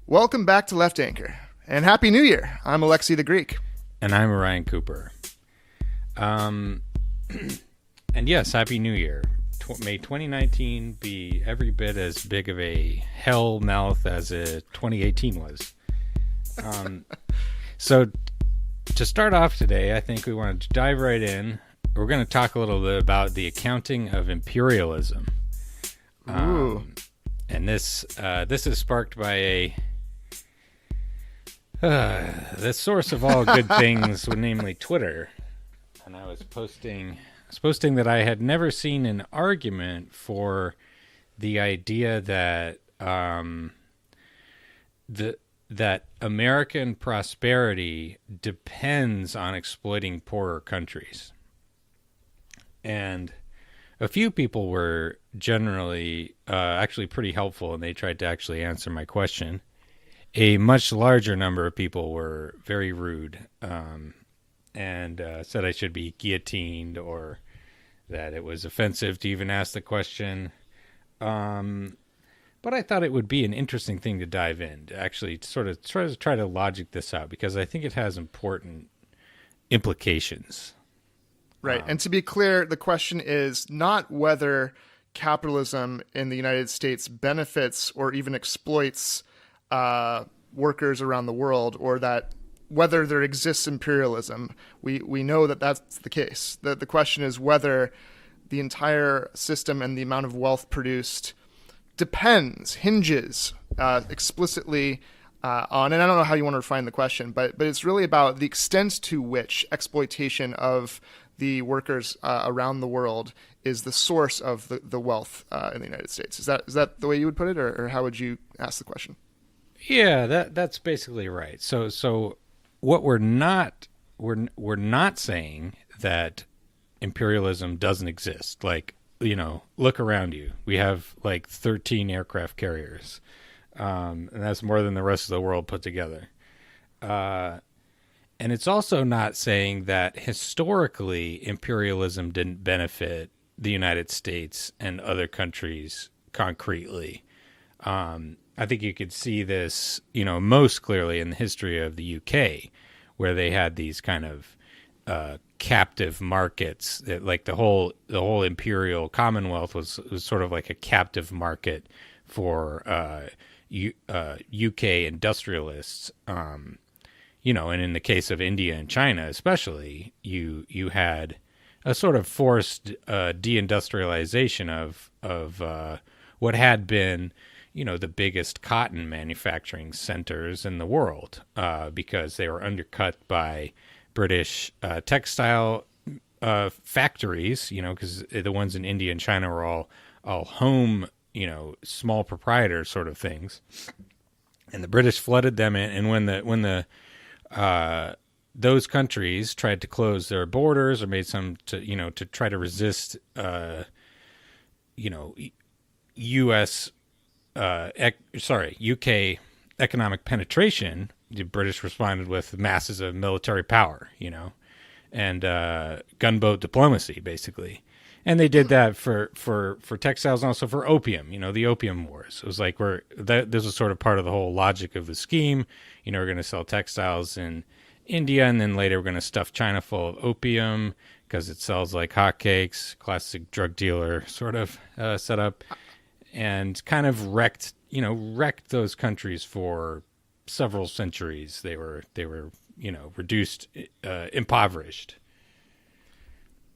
Welcome back to Left Anchor, and Happy New Year. I'm Alexi the Greek. And I'm Ryan Cooper. And yes, Happy New Year. May 2019 be every bit as big of a hell mouth as 2018 was. So to start off today, I think we want to dive right in. We're going to talk a little bit about the accounting of imperialism. Ooh. And this is sparked by the source of all good things, namely Twitter. And I was posting that I had never seen an argument for the idea that that American prosperity depends on exploiting poorer countries. And a few people were generally actually pretty helpful, and they tried to actually answer my question. A much larger number of people were very rude and said I should be guillotined or that it was offensive to even ask the question. But I thought it would be an interesting thing to dive in, to actually sort of try to logic this out, because I think it has important implications. Right. And to be clear, the question is not whether capitalism in the United States benefits or even exploits workers around the world, or that whether there exists imperialism. We know that that's the case. The question is whether the entire system and the amount of wealth produced hinges explicitly on, and I don't know how you want to refine the question, but it's really about the extent to which exploitation of the workers around the world is the source of the wealth in the United States. Is that the way you would put it, or how would you ask the question? Yeah, that's basically right. So what we're not saying that imperialism doesn't exist. Like, look around you. We have like 13 aircraft carriers, and that's more than the rest of the world put together. And it's also not saying that historically imperialism didn't benefit the United States and other countries concretely. I think you could see this, most clearly in the history of the UK, where they had these kind of captive markets. That, like the whole Imperial Commonwealth was sort of like a captive market for UK industrialists. And in the case of India and China especially, you had a sort of forced deindustrialization of what had been, the biggest cotton manufacturing centers in the world, because they were undercut by British textile factories, because the ones in India and China were all home, small proprietor sort of things. And the British flooded them in, and when those countries tried to close their borders or made some to try to resist UK economic penetration, the British responded with masses of military power, and gunboat diplomacy, basically. And they did that for textiles and also for opium, the Opium Wars. It was like this was sort of part of the whole logic of the scheme. We're going to sell textiles in India, and then later we're going to stuff China full of opium because it sells like hotcakes, classic drug dealer sort of setup, and kind of wrecked those countries for several centuries. They were reduced, impoverished.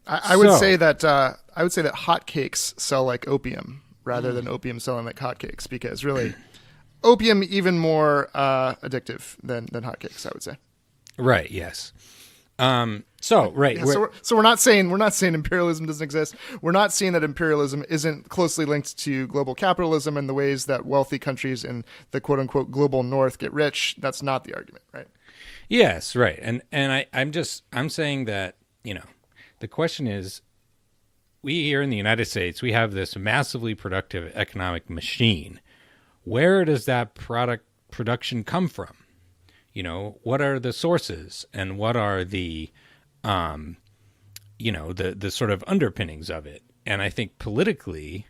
I would say that hotcakes sell like opium rather than opium selling like hotcakes, because really, opium even more addictive than hotcakes, I would say. Right. Yes. Right. Yeah, so we're not saying imperialism doesn't exist. We're not saying that imperialism isn't closely linked to global capitalism and the ways that wealthy countries in the quote unquote global north get rich. That's not the argument, right? Yes. Right. And I'm saying that, the question is, we here in the United States, we have this massively productive economic machine. Where does that production come from? What are the sources, and what are the sort of underpinnings of it? And I think politically,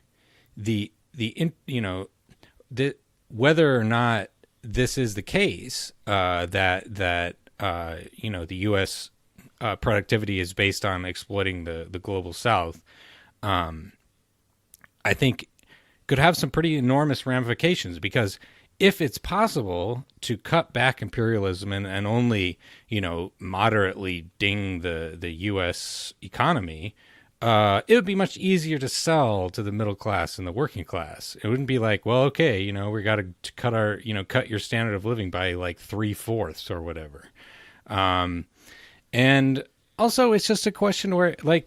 whether or not this is the case, that the U.S. Productivity is based on exploiting the global South, I think could have some pretty enormous ramifications, because if it's possible to cut back imperialism and only, moderately ding the U.S. economy, it would be much easier to sell to the middle class and the working class. It wouldn't be like, well, okay, we got to cut your standard of living by like 3/4 or whatever. And also, it's just a question where, I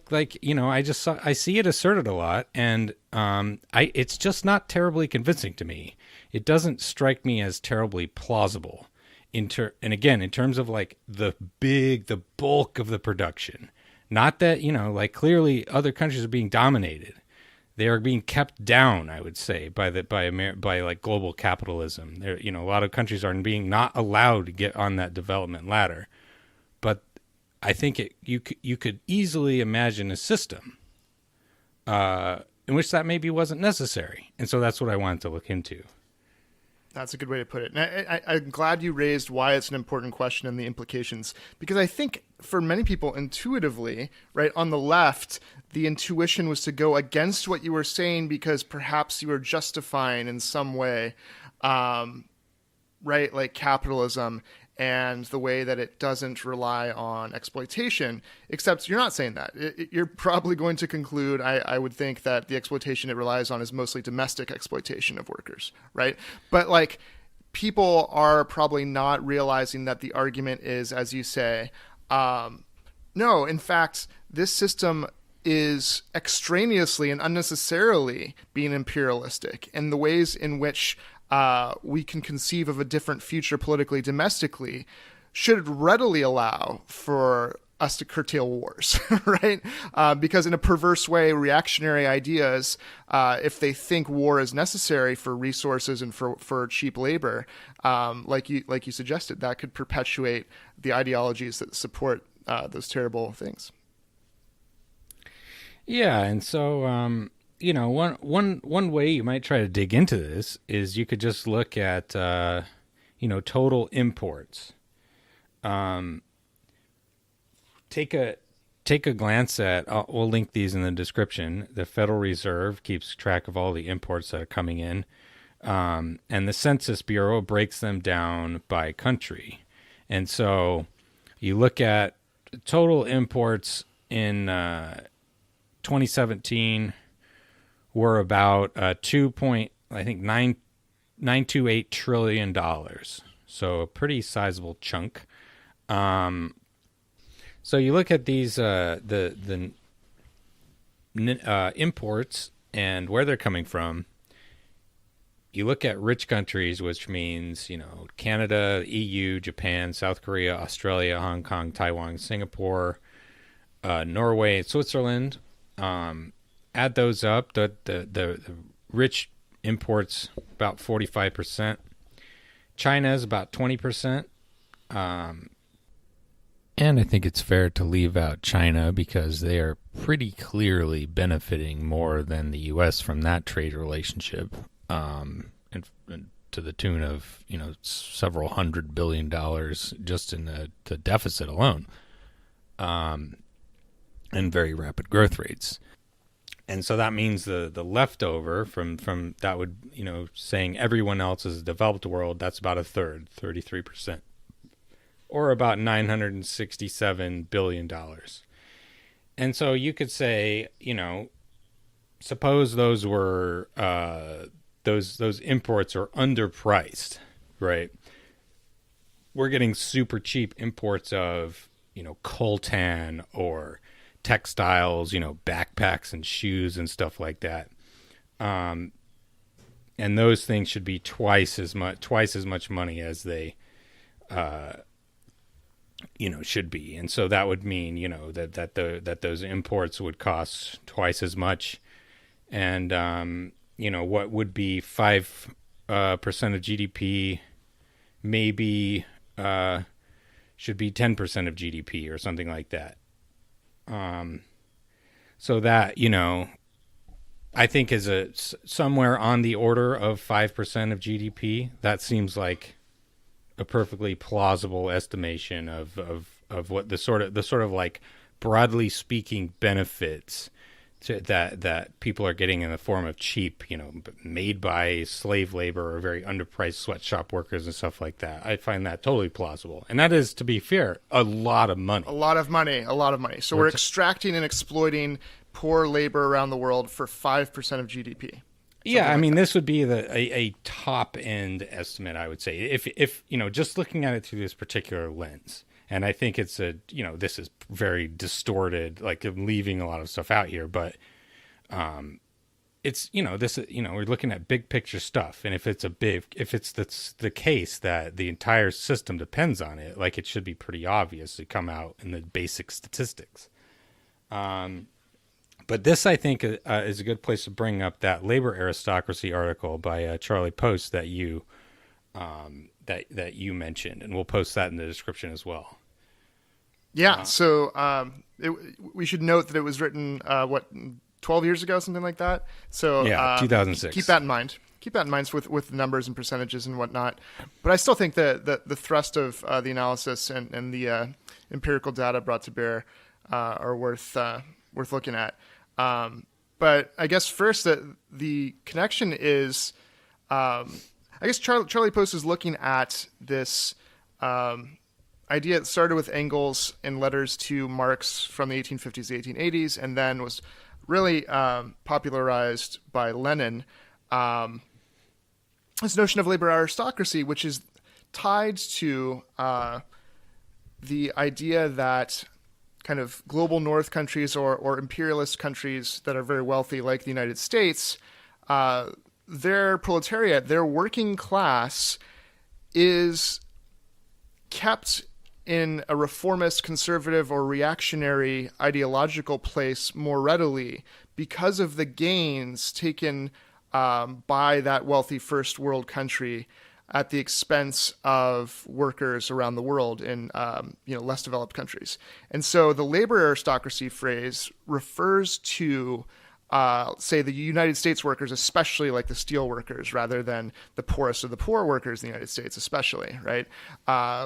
see it asserted a lot, and it's just not terribly convincing to me. It doesn't strike me as terribly plausible. And again, in terms of like the bulk of the production, not that clearly other countries are being dominated. They are being kept down, I would say, by like global capitalism. There, a lot of countries are being not allowed to get on that development ladder. But I think you could easily imagine a system in which that maybe wasn't necessary, and so that's what I wanted to look into. That's a good way to put it. And I'm glad you raised why it's an important question and the implications, because I think for many people intuitively, right, on the left, the intuition was to go against what you were saying because perhaps you were justifying in some way, right, like capitalism and the way that it doesn't rely on exploitation, except you're not saying that. You're probably going to conclude, I would think, that the exploitation it relies on is mostly domestic exploitation of workers, right? But like, people are probably not realizing that the argument is, as you say, no, in fact, this system is extraneously and unnecessarily being imperialistic, and the ways in which we can conceive of a different future politically, domestically, should readily allow for us to curtail wars, right? Because in a perverse way, reactionary ideas, if they think war is necessary for resources and for cheap labor, like you suggested, that could perpetuate the ideologies that support those terrible things. Yeah, and so one way you might try to dig into this is you could just look at total imports. Take a glance at. We'll link these in the description. The Federal Reserve keeps track of all the imports that are coming in, and the Census Bureau breaks them down by country. And so you look at total imports in 2017 were about $2.928 trillion. So a pretty sizable chunk. So you look at these the imports and where they're coming from. You look at rich countries, which means Canada, EU, Japan, South Korea, Australia, Hong Kong, Taiwan, Singapore, Norway, Switzerland. Add those up. The rich imports about 45%. China is about 20%. And I think it's fair to leave out China because they are pretty clearly benefiting more than the U.S. from that trade relationship, and to the tune of several $100 billion just in the deficit alone, and very rapid growth rates. And so that means the leftover from that would saying everyone else is a developed world, that's about a third, 33%. Or about $967 billion. And so you could say, suppose those were those imports are underpriced, right? We're getting super cheap imports of, coltan or textiles, backpacks and shoes and stuff like that. And those things should be twice as much money as they should be. And so that would mean, that those imports would cost twice as much. And, what would be 5% of GDP maybe should be 10% of GDP or something like that. So that, I think is somewhere on the order of 5% of GDP. That seems like a perfectly plausible estimation of what the sort of like broadly speaking benefits that people are getting in the form of cheap, made by slave labor or very underpriced sweatshop workers and stuff like that. I find that totally plausible. And that is, to be fair, a lot of money. A lot of money. So we're extracting and exploiting poor labor around the world for 5% of GDP. Yeah, I mean, this would be a top end estimate, I would say, if just looking at it through this particular lens. And I think it's this is very distorted, like I'm leaving a lot of stuff out here, but it's, we're looking at big picture stuff. And if it's the case that the entire system depends on it, like it should be pretty obvious to come out in the basic statistics. But this, I think, is a good place to bring up that labor aristocracy article by Charlie Post that you that you mentioned, and we'll post that in the description as well. Yeah, so we should note that it was written 12 years ago, something like that. So 2006. Keep that in mind. Keep that in mind with numbers and percentages and whatnot. But I still think that the thrust of the analysis and the empirical data brought to bear are worth looking at. But I guess first that the connection is, I guess Charlie Post is looking at this idea that started with Engels in letters to Marx from the 1850s, the 1880s, and then was really popularized by Lenin. This notion of labor aristocracy, which is tied to the idea that kind of global north countries or imperialist countries that are very wealthy, like the United States, their proletariat, their working class, is kept in a reformist, conservative, or reactionary ideological place more readily because of the gains taken by that wealthy first world country at the expense of workers around the world in less developed countries. And so the labor aristocracy phrase refers to say the United States workers, especially like the steel workers, rather than the poorest of the poor workers in the United States, especially, right?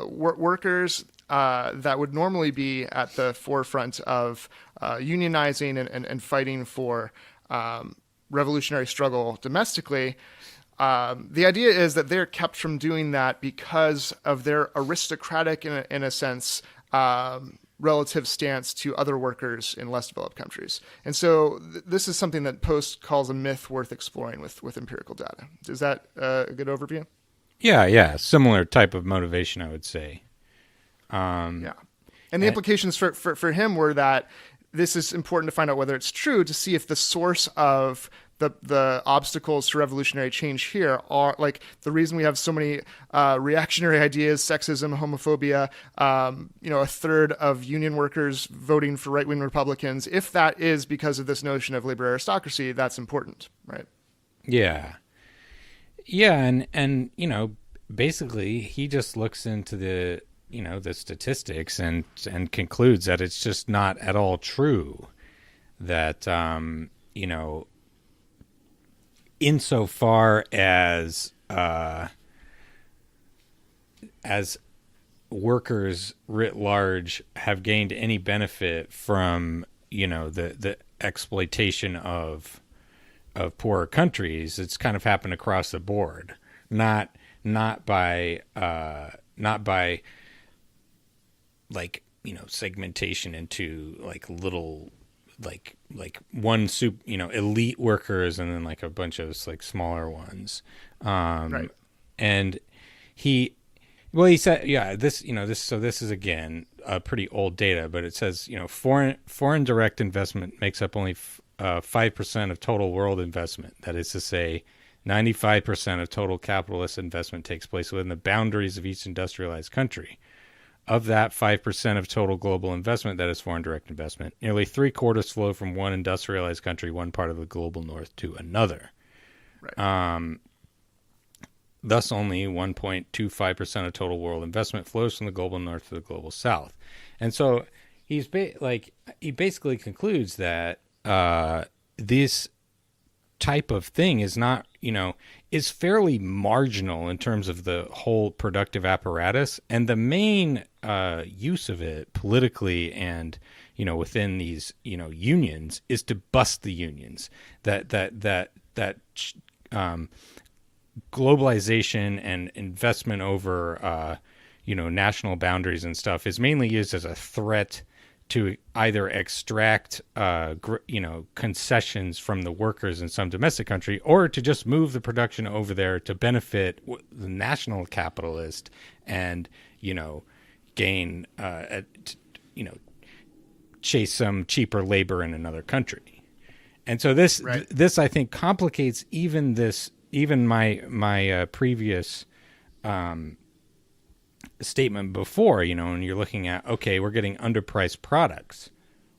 Workers that would normally be at the forefront of unionizing and fighting for revolutionary struggle domestically. The idea is that they're kept from doing that because of their aristocratic, in a sense, relative stance to other workers in less developed countries. And so this is something that Post calls a myth worth exploring with empirical data. Is that a good overview? Yeah. Similar type of motivation, I would say. Yeah. And the implications for him were that this is important to find out whether it's true, to see if the source of the obstacles to revolutionary change here are, like, the reason we have so many reactionary ideas, sexism, homophobia, a third of union workers voting for right-wing Republicans. If that is because of this notion of labor aristocracy, that's important, right? Yeah, and basically he just looks into the statistics and concludes that it's just not at all true that insofar as workers writ large have gained any benefit from the exploitation of poorer countries, it's kind of happened across the board, not by like segmentation into like little like one elite workers and then like a bunch of like smaller ones. Right. And he said, this is again pretty old data, but it says, foreign direct investment makes up only 5% of total world investment. That is to say, 95% of total capitalist investment takes place within the boundaries of each industrialized country. Of that 5% of total global investment that is foreign direct investment, nearly 3/4 flow from one industrialized country, one part of the global north, to another. Right. Thus, only 1.25% of total world investment flows from the global north to the global south. And so he basically concludes that this type of thing is not is fairly marginal in terms of the whole productive apparatus, and the main use of it politically and within these unions is to bust the unions. That globalization and investment over national boundaries and stuff is mainly used as a threat to either extract concessions from the workers in some domestic country, or to just move the production over there to benefit the national capitalist and gain chase some cheaper labor in another country. And so this I think complicates even my previous statement before, and you're looking at, okay, we're getting underpriced products.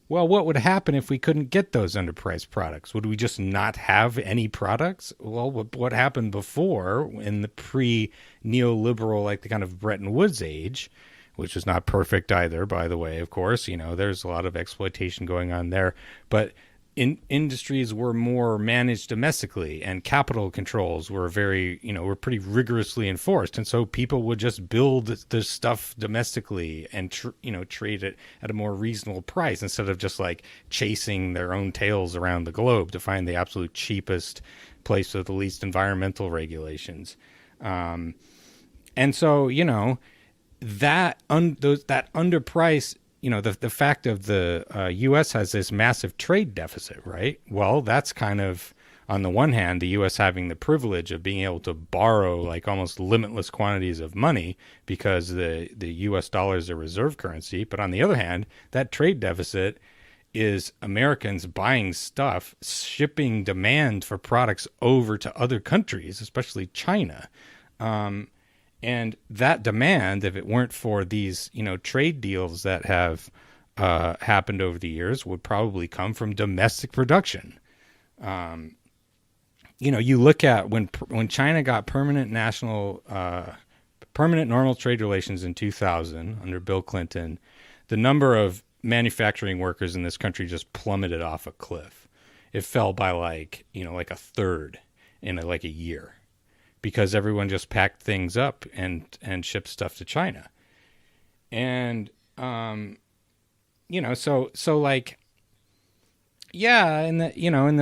Well, what would happen if we couldn't get those underpriced products? Would we just not have any products? Well, what happened before in the pre-neoliberal, like the kind of Bretton Woods age, which is not perfect either, by the way, of course, there's a lot of exploitation going on there, but industries were more managed domestically, and capital controls were were pretty rigorously enforced. And so people would just build the stuff domestically and, trade it at a more reasonable price instead of just like chasing their own tails around the globe to find the absolute cheapest place with the least environmental regulations. And so, that underpriced, the fact of the U.S. has this massive trade deficit, right? Well, that's kind of, on the one hand, the U.S. having the privilege of being able to borrow like almost limitless quantities of money because the U.S. dollar is a reserve currency. But on the other hand, that trade deficit is Americans buying stuff, shipping demand for products over to other countries, especially China. And that demand, if it weren't for these, trade deals that have happened over the years, would probably come from domestic production. You look at when China got permanent normal trade relations in 2000 under Bill Clinton, the number of manufacturing workers in this country just plummeted off a cliff. It fell by like a third in a year, because everyone just packed things up and shipped stuff to China. And, so like, yeah. And in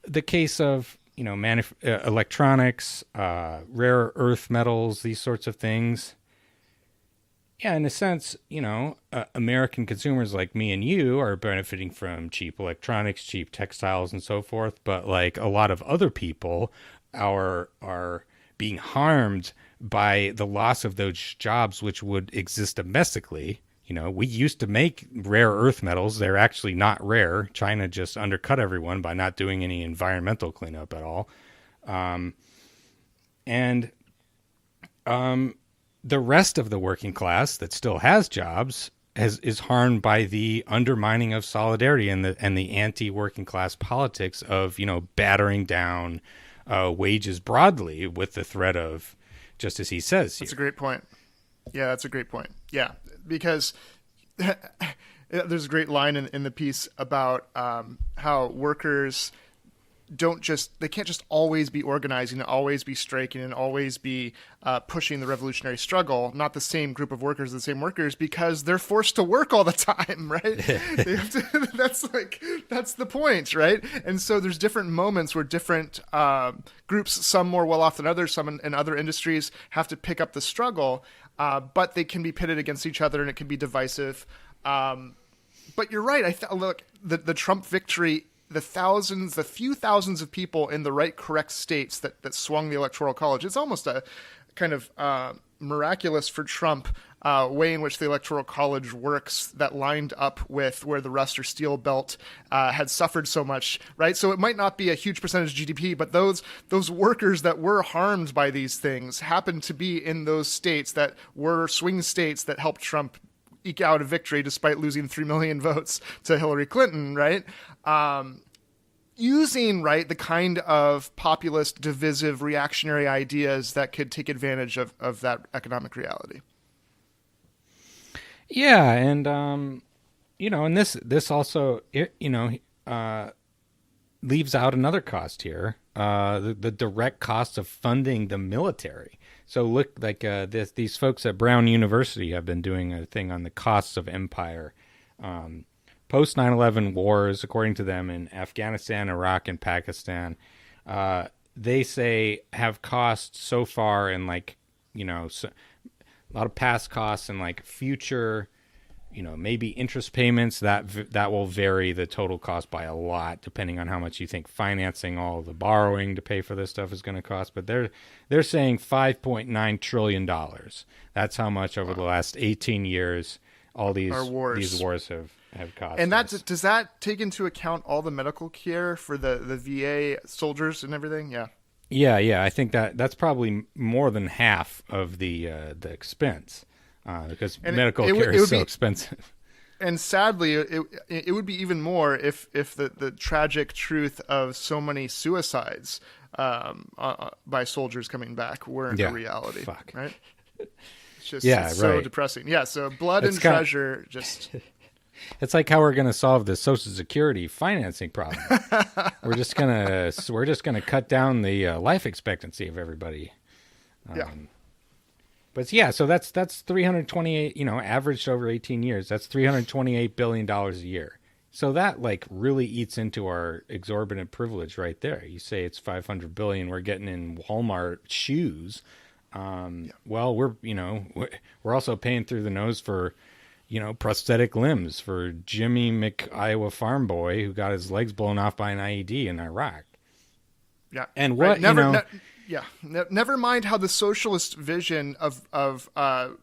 the case of, electronics, rare earth metals, these sorts of things. Yeah. In a sense, American consumers like me and you are benefiting from cheap electronics, cheap textiles and so forth. But like a lot of other people are being harmed by the loss of those jobs which would exist domestically. We used to make rare earth metals. They're actually not rare. China just undercut everyone by not doing any environmental cleanup at all. The rest of the working class that still has jobs is harmed by the undermining of solidarity and the anti-working class politics of, battering down wages broadly with the threat of, just as he says here. That's a great point. Yeah, that's a great point. Yeah, because there's a great line in the piece about how workers they can't just always be organizing and always be striking and always be pushing the revolutionary struggle, not the same group of workers, the same workers, because they're forced to work all the time, right? They have to, that's the point, right? And so there's different moments where different groups, some more well off than others, some in other industries, have to pick up the struggle, but they can be pitted against each other and it can be divisive. But you're right. Look, the Trump victory, the few thousands of people in the right, correct states that swung the Electoral College, it's almost a kind of miraculous for Trump way in which the Electoral College works that lined up with where the Rust or Steel Belt had suffered so much, right? So it might not be a huge percentage of GDP, but those workers that were harmed by these things happen to be in those states that were swing states that helped Trump eke out a victory despite losing 3 million votes to Hillary Clinton, right? Using, right, the kind of populist, divisive, reactionary ideas that could take advantage of that economic reality. Yeah, and and this also, leaves out another cost here, the direct cost of funding the military. So look, like these folks at Brown University have been doing a thing on the costs of empire. Post 9/11 wars, according to them, in Afghanistan, Iraq, and Pakistan, they say have cost so far in like, so, a lot of past costs and like future, maybe interest payments that will vary the total cost by a lot depending on how much you think financing all the borrowing to pay for this stuff is going to cost. But they're saying $5.9 trillion. That's how much over the last 18 years all these wars have cost. And does that take into account all the medical care for the VA soldiers and everything? Yeah. Yeah. I think that's probably more than half of the expense. Because medical care is so expensive. And sadly, it would be even more if the tragic truth of so many suicides by soldiers coming back weren't a reality. Fuck. Right? It's just so depressing. Yeah, so blood and treasure just... It's like how we're going to solve the Social Security financing problem. we're just gonna cut down the life expectancy of everybody. But yeah, so that's 328, averaged over 18 years. That's $328 billion a year. So that like really eats into our exorbitant privilege right there. You say it's $500 billion. We're getting in Walmart shoes. Well, we're also paying through the nose for, prosthetic limbs for Jimmy McIowa farm boy who got his legs blown off by an IED in Iraq. Yeah. And what, never mind how the socialist vision of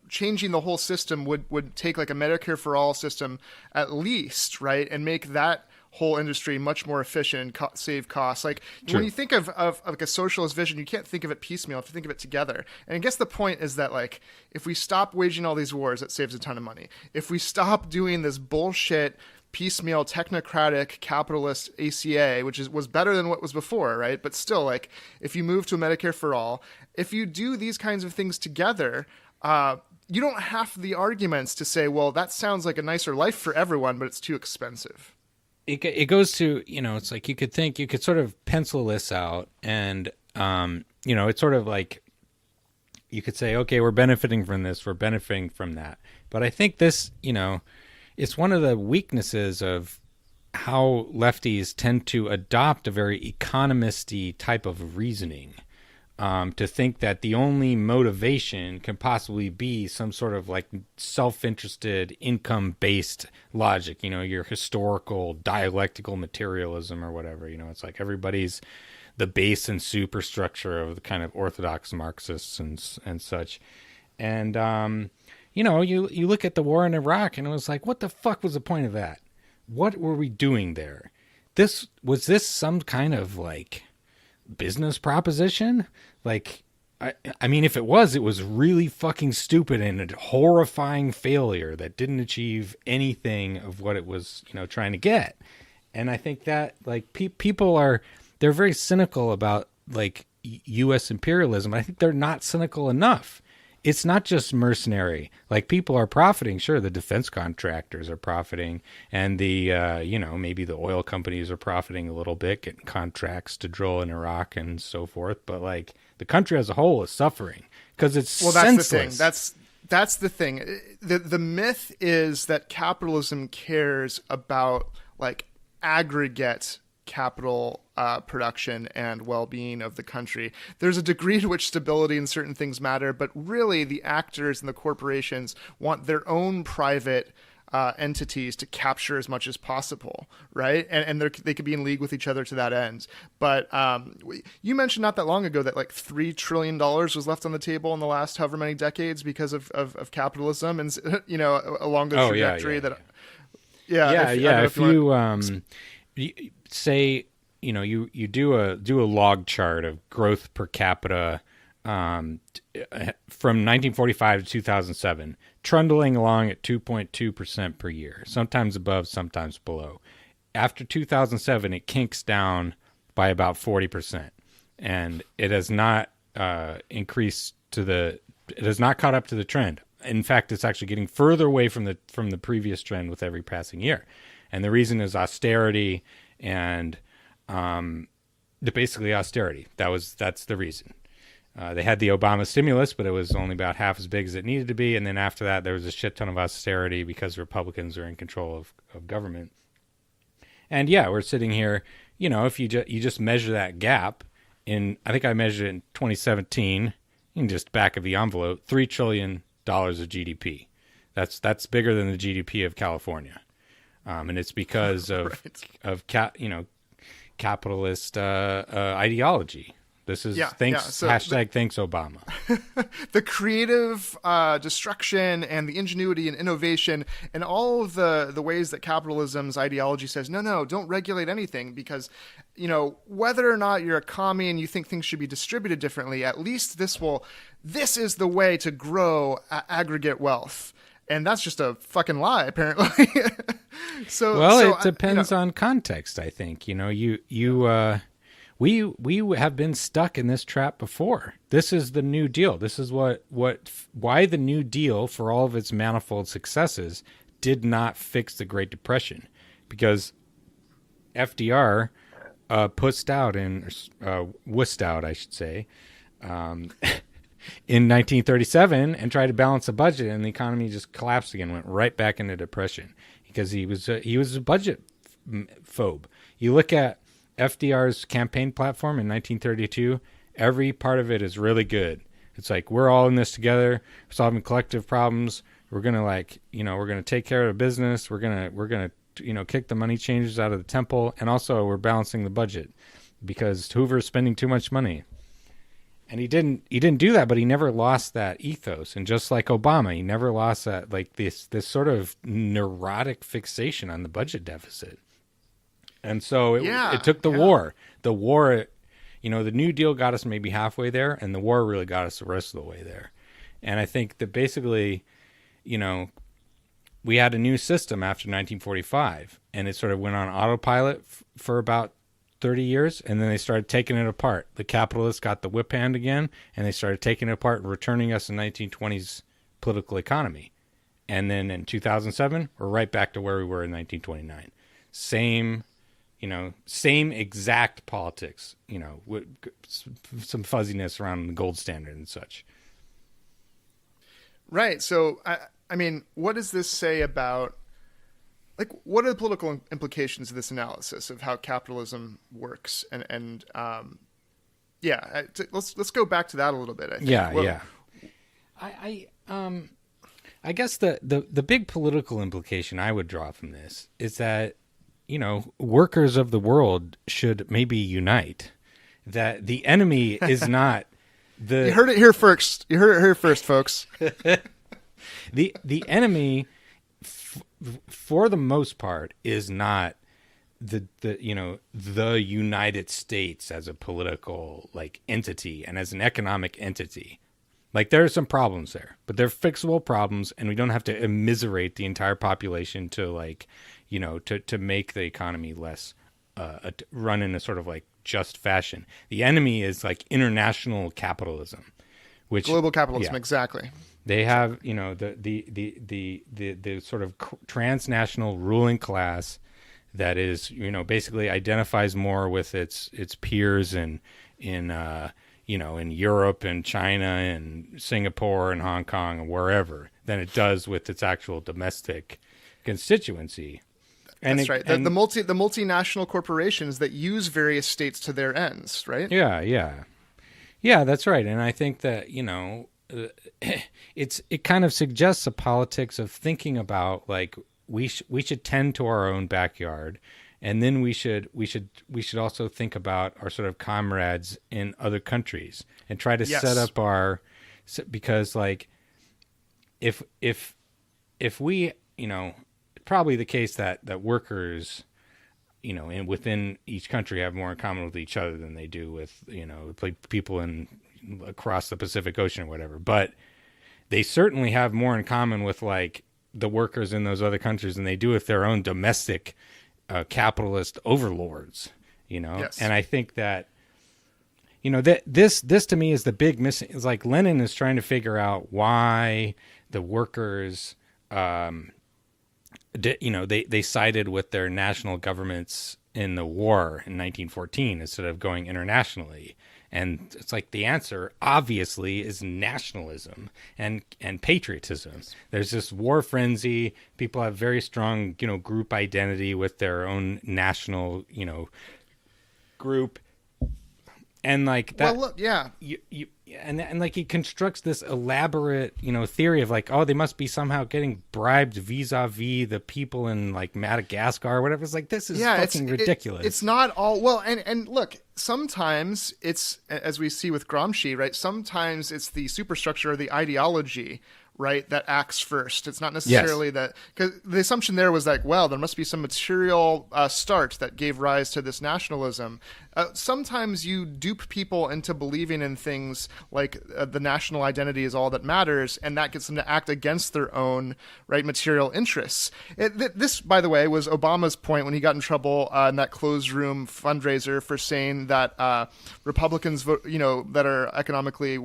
changing the whole system would take like a Medicare for all system at least, right, and make that whole industry much more efficient and save costs. Like when you think of like a socialist vision, you can't think of it piecemeal. You have to think of it together. And I guess the point is that like if we stop waging all these wars, it saves a ton of money. If we stop doing this bullshit piecemeal technocratic capitalist ACA, which was better than what was before, right? But still, like if you move to a Medicare for all, if you do these kinds of things together, you don't have the arguments to say, well, that sounds like a nicer life for everyone, but it's too expensive. It goes to, it's like you could sort of pencil this out and, it's sort of like you could say, okay, we're benefiting from this, we're benefiting from that. But I think this, it's one of the weaknesses of how lefties tend to adopt a very economist-y type of reasoning, to think that the only motivation can possibly be some sort of like self-interested, income-based logic, your historical dialectical materialism or whatever. It's like everybody's the base and superstructure of the kind of orthodox Marxists and such. And, you look at the war in Iraq and it was like, what the fuck was the point of that? What were we doing there? Was this some kind of like business proposition? Like, I mean, if it was really fucking stupid and a horrifying failure that didn't achieve anything of what it was, trying to get. And I think that like people they're very cynical about like U.S. imperialism. I think they're not cynical enough. It's not just mercenary. Like people are profiting. Sure, the defense contractors are profiting, and the maybe the oil companies are profiting a little bit, getting contracts to drill in Iraq and so forth. But like the country as a whole is suffering because it's senseless. That's the thing. The myth is that capitalism cares about like aggregate capital production and well-being of the country. There's a degree to which stability and certain things matter, but really the actors and the corporations want their own private entities to capture as much as possible, right? And they could be in league with each other to that end. But you mentioned not that long ago that like $3 trillion was left on the table in the last however many decades because of capitalism, and along the trajectory you say, you do a log chart of growth per capita from 1945 to 2007, trundling along at 2.2% per year, sometimes above, sometimes below. After 2007, it kinks down by about 40%, and it has not increased it has not caught up to the trend. In fact, it's actually getting further away from the previous trend with every passing year. And the reason is austerity and The basically austerity. That's the reason. They had the Obama stimulus, but it was only about half as big as it needed to be. And then after that, there was a shit ton of austerity because Republicans are in control of government. And yeah, we're sitting here, if you just measure that gap I think I measured it in 2017, in just back of the envelope, $3 trillion of GDP. That's bigger than the GDP of California. And it's because of, right. Capitalist ideology. This is hashtag thanks Obama. The creative destruction and the ingenuity and innovation and all of the ways that capitalism's ideology says, no, don't regulate anything because, whether or not you're a commie and you think things should be distributed differently, at least this is the way to grow aggregate wealth. And that's just a fucking lie, apparently. It depends on context, I think. We have been stuck in this trap before. This is the New Deal. This is why the New Deal, for all of its manifold successes, did not fix the Great Depression, because FDR wussed out, I should say, in 1937 and tried to balance the budget, and the economy just collapsed again, went right back into depression because he was a budget phobe. You look at FDR's campaign platform in 1932, every part of it is really good. It's like, we're all in this together, we're solving collective problems. We're going to we're going to take care of the business. We're going to kick the money changers out of the temple. And also we're balancing the budget because Hoover's spending too much money. And he didn't do that, but he never lost that ethos. And just like Obama, he never lost that, like this sort of neurotic fixation on the budget deficit. And so it took the war. The war, the New Deal got us maybe halfway there, and the war really got us the rest of the way there. And I think that basically, we had a new system after 1945, and it sort of went on autopilot for about 30 years, and then they started taking it apart. The capitalists got the whip hand again, and they started taking it apart and returning us a 1920s political economy. And then in 2007, we're right back to where we were in 1929. Same exact politics, with some fuzziness around the gold standard and such. Right. So, I mean, what does this say about, what are the political implications of this analysis of how capitalism works? Let's go back to that a little bit. I think. I guess the big political implication I would draw from this is that, workers of the world should maybe unite. That the enemy is not the... You heard it here first. Folks. The enemy, for the most part, is not the United States as a political entity and as an economic entity. There are some problems there, but they're fixable problems, and we don't have to immiserate the entire population to to make the economy less run in a sort of just fashion. The enemy is international capitalism, which global capitalism, exactly. They have the sort of transnational ruling class that is basically identifies more with its peers in Europe and China and Singapore and Hong Kong and wherever than it does with its actual domestic constituency. And that's right. The multinational corporations that use various states to their ends, right? Yeah, that's right. And I think that it kind of suggests a politics of thinking about we should tend to our own backyard, and then we should also think about our sort of comrades in other countries and try to set up because if we probably the case that workers within each country have more in common with each other than they do with people across the Pacific Ocean or whatever, but they certainly have more in common with the workers in those other countries than they do with their own domestic capitalist overlords, Yes. And I think that that this to me is the big missing. It's Lenin is trying to figure out why the workers they sided with their national governments in the war in 1914 instead of going internationally? And it's like the answer obviously is nationalism and patriotism. There's this war frenzy. People have very strong, group identity with their own national, group. And like that, well, look, yeah, and like he constructs this elaborate, theory of like, oh, they must be somehow getting bribed vis-a-vis the people in like Madagascar or whatever. It's like, this is fucking ridiculous. It's not all well, and look, sometimes it's, as we see with Gramsci, right? Sometimes it's the superstructure or the ideology, right, that acts first. It's not necessarily that, because the assumption there was like, well, there must be some material start that gave rise to this nationalism. Sometimes you dupe people into believing in things like the national identity is all that matters, and that gets them to act against their own, right, material interests. This, by the way, was Obama's point when he got in trouble in that closed room fundraiser for saying that Republicans vote, that are economically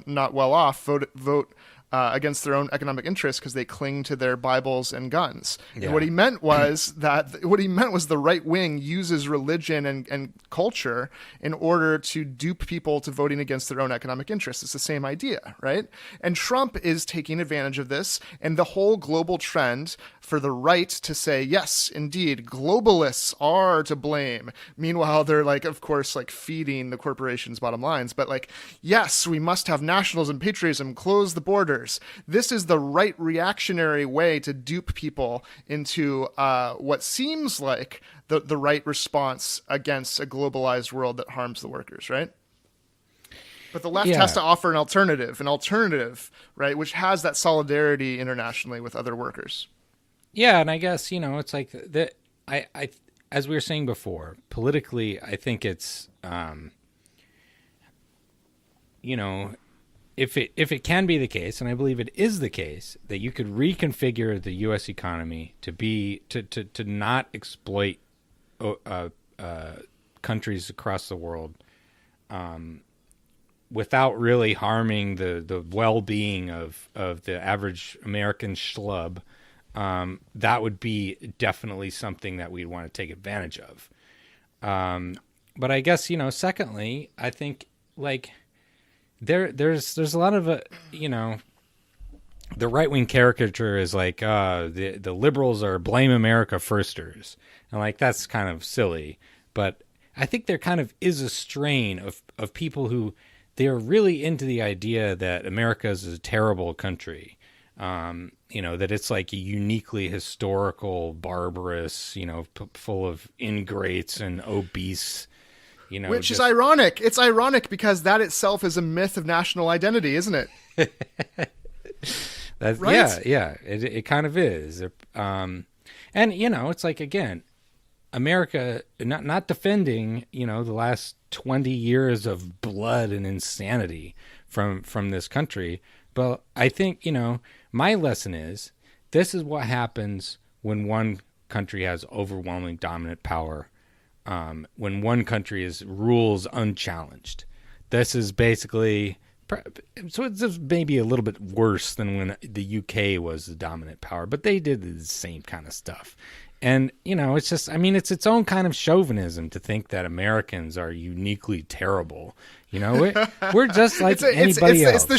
not well off, vote against their own economic interests because they cling to their Bibles and guns. Yeah. And what he meant was the right wing uses religion and culture in order to dupe people to voting against their own economic interests. It's the same idea, right? And Trump is taking advantage of this, and the whole global trend for the right to say, yes, indeed, globalists are to blame. Meanwhile, they're like, of course, like feeding the corporations' bottom lines, but like, yes, we must have nationalism, patriotism, close the border. This is the right reactionary way to dupe people into what seems like the right response against a globalized world that harms the workers, right? But the left has to offer an alternative, right, which has that solidarity internationally with other workers. Yeah, and I guess, it's like that. I as we were saying before, politically, I think it's, If it can be the case, and I believe it is the case, that you could reconfigure the U.S. economy to not exploit countries across the world, without really harming the well-being of the average American schlub, that would be definitely something that we'd want to take advantage of. But I guess, secondly, I think like. There's a lot of the right-wing caricature is like the liberals are blame America firsters, and like that's kind of silly, but I think there kind of is a strain of people who they're really into the idea that America is a terrible country, that it's like a uniquely historical, barbarous, full of ingrates and obese. Which is ironic. It's ironic because that itself is a myth of national identity, isn't it? Right? Yeah. It kind of is. And, it's like, again, America not defending, the last 20 years of blood and insanity from this country. But I think, my lesson is this is what happens when one country has overwhelming dominant power. When one country rules unchallenged. This is basically, so it's just maybe a little bit worse than when the UK was the dominant power, but they did the same kind of stuff. And, it's just, it's its own kind of chauvinism to think that Americans are uniquely terrible. We're just like anybody else. It's the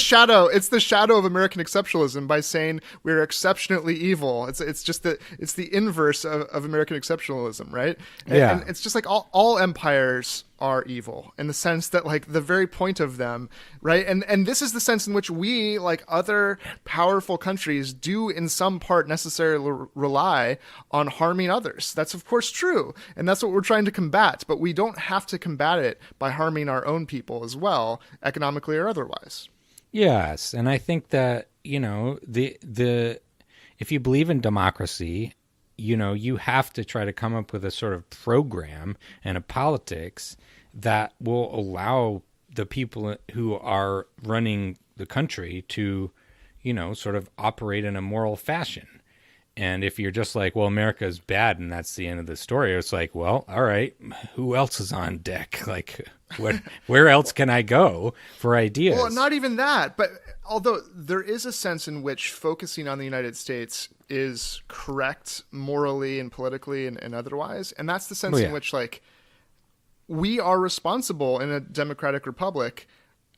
shadow of American exceptionalism by saying we're exceptionally evil. It's the inverse of American exceptionalism, right? And it's just like all empires are evil in the sense that like the very point of them, right? And this is the sense in which we, like other powerful countries, do in some part necessarily rely on harming others. That's of course true. And that's what we're trying to combat, but we don't have to combat it by harming our own people as well, economically or otherwise. Yes. And I think that, the if you believe in democracy, you have to try to come up with a sort of program and a politics that will allow the people who are running the country to, sort of operate in a moral fashion. And if you're just like, well, America is bad and that's the end of the story, it's like, well, all right, who else is on deck? Like, where else can I go for ideas? Well, not even that. But although there is a sense in which focusing on the United States is correct morally and politically and otherwise. And that's the sense in which, like, we are responsible in a democratic republic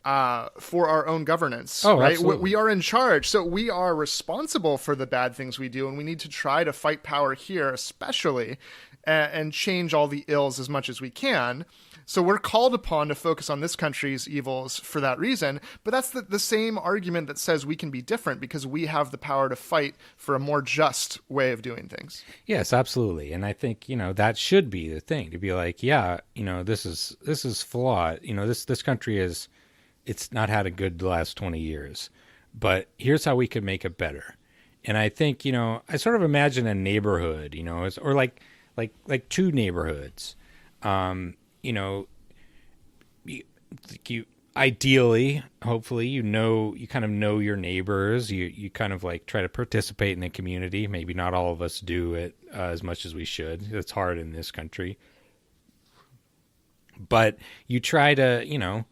for our own governance, right? Absolutely. We are in charge. So we are responsible for the bad things we do, and we need to try to fight power here, especially, and change all the ills as much as we can. So we're called upon to focus on this country's evils for that reason. But that's the same argument that says we can be different because we have the power to fight for a more just way of doing things. Yes, absolutely. And I think, that should be the thing, to be like, yeah, this is flawed. This country it's not had a good last 20 years, but here's how we could make it better. And I think, I sort of imagine a neighborhood, or like two neighborhoods. You ideally, hopefully, you kind of know your neighbors. You kind of like try to participate in the community. Maybe not all of us do it as much as we should. It's hard in this country. But you try to,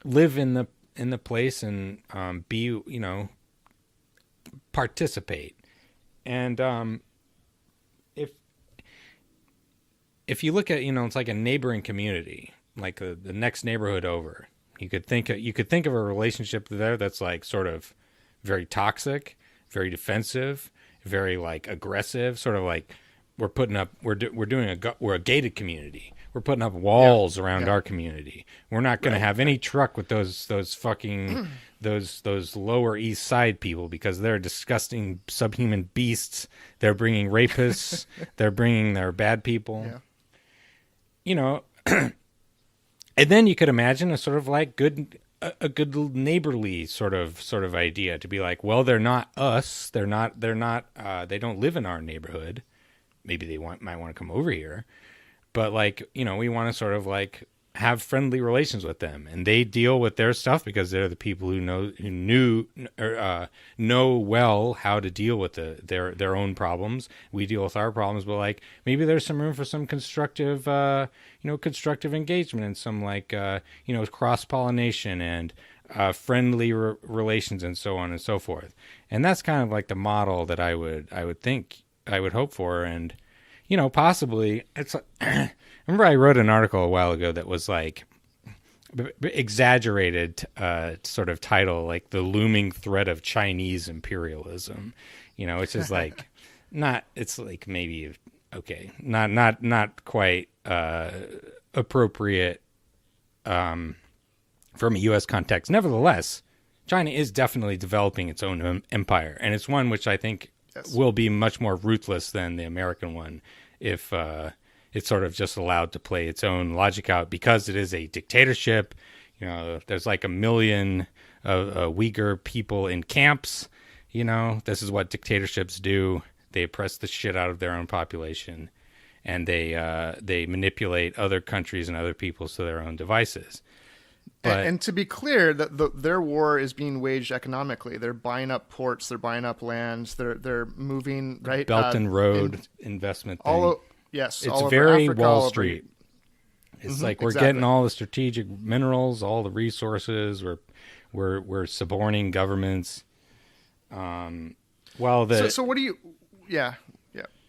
live in the place and be, participate. And if you look at, it's like a neighboring community, like the next neighborhood over, you could think of a relationship there that's like sort of very toxic, very defensive, very like aggressive, sort of like we're a gated community. We're putting up walls around our community. We're not going to have any truck with those fucking those Lower East Side people because they're disgusting subhuman beasts. They're bringing rapists. They're bringing their bad people. Yeah. And then you could imagine a sort of like a good neighborly sort of idea to be like, well, they're not us. They don't live in our neighborhood. Maybe they might want to come over here. But like, we want to sort of like have friendly relations with them, and they deal with their stuff because they're the people who know well how to deal with their own problems. We deal with our problems, but like maybe there's some room for some constructive engagement and some like cross pollination and friendly relations and so on and so forth. And that's kind of like the model that I would hope for. And possibly it's. Remember, I wrote an article a while ago that was like exaggerated, sort of title, like the looming threat of Chinese imperialism. It's just like not. It's like maybe okay, not quite appropriate from a U.S. context. Nevertheless, China is definitely developing its own empire, and it's one which I think will be much more ruthless than the American one if it's sort of just allowed to play its own logic out because it is a dictatorship. There's like 1 million Uyghur people in camps. This is what dictatorships do. They oppress the shit out of their own population, and they manipulate other countries and other peoples to their own devices. But, and to be clear, that their war is being waged economically. They're buying up ports. They're buying up lands. They're moving right. Belt and Road investment thing. Yes, it's all very Africa, Wall Street. It's like we're getting all the strategic minerals, all the resources. We're suborning governments. So what do you? Yeah.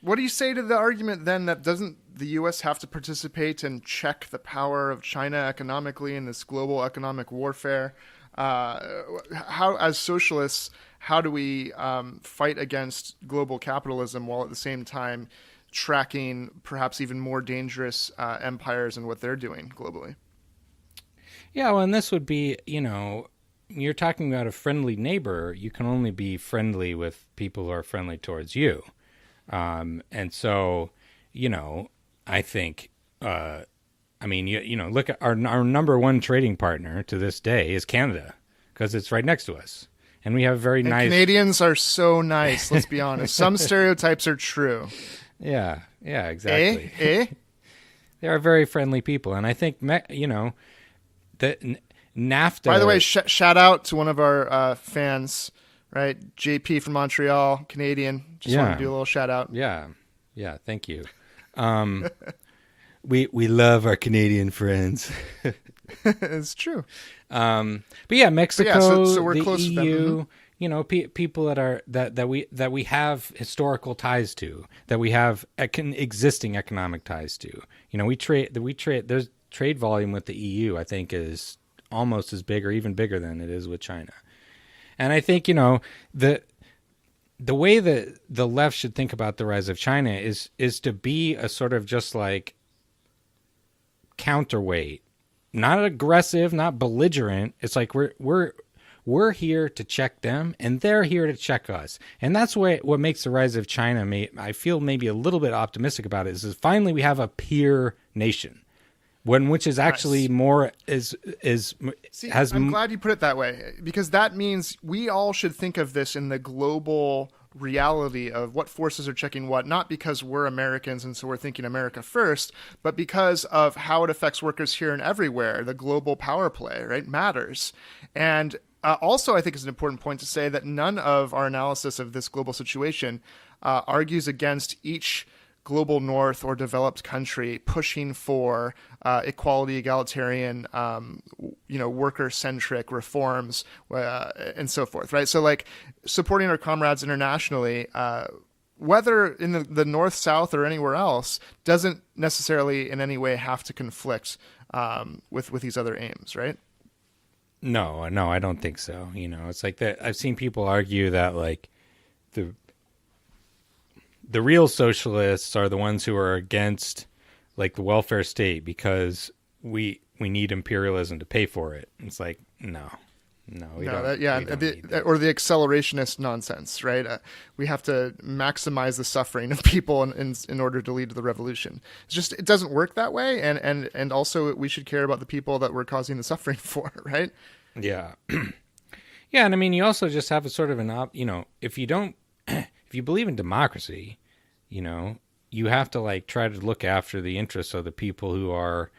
What do you say to the argument then that doesn't the U.S. have to participate and check the power of China economically in this global economic warfare? How, as socialists, how do we fight against global capitalism while at the same time tracking perhaps even more dangerous empires and what they're doing globally? Yeah, well, and this would be, you're talking about a friendly neighbor. You can only be friendly with people who are friendly towards you. And so, I think, look at our number one trading partner to this day is Canada because it's right next to us. And we have very nice... Canadians are so nice, let's be honest. Some stereotypes are true. Yeah, exactly. They are very friendly people. And I think, that NAFTA... By the way, shout out to one of our fans right? JP from Montreal, Canadian. Just want to do a little shout out. Yeah. Thank you. We love our Canadian friends. It's true. But yeah, Mexico, so we're the close EU, to them. people that we have historical ties to, that we have existing economic ties to. We trade. There's trade volume with the EU. I think is almost as big or even bigger than it is with China. And I think the way that the left should think about the rise of China is to be a sort of just like counterweight, not aggressive, not belligerent. It's like we're here to check them, and they're here to check us, and that's what makes the rise of China. I feel maybe a little bit optimistic about it. Is finally we have a peer nation, which is actually more I'm glad you put it that way, because that means we all should think of this in the global reality of what forces are checking what, not because we're Americans and so we're thinking America first, but because of how it affects workers here and everywhere. The global power play, right, matters. And also, I think it's an important point to say that none of our analysis of this global situation argues against each global north or developed country pushing for equality, egalitarian, worker-centric reforms and so forth, right? So like supporting our comrades internationally, whether in the north, south, or anywhere else, doesn't necessarily in any way have to conflict with these other aims, right? No, I don't think so. It's like that. I've seen people argue that like the real socialists are the ones who are against like the welfare state because we need imperialism to pay for it. It's like, no, we don't. Or the accelerationist nonsense, right? We have to maximize the suffering of people in order to lead to the revolution. It doesn't work that way. And also we should care about the people that we're causing the suffering for, right? Yeah. Yeah. And I mean, you also just have a sort of if you believe in democracy, you have to like try to look after the interests of the people who are,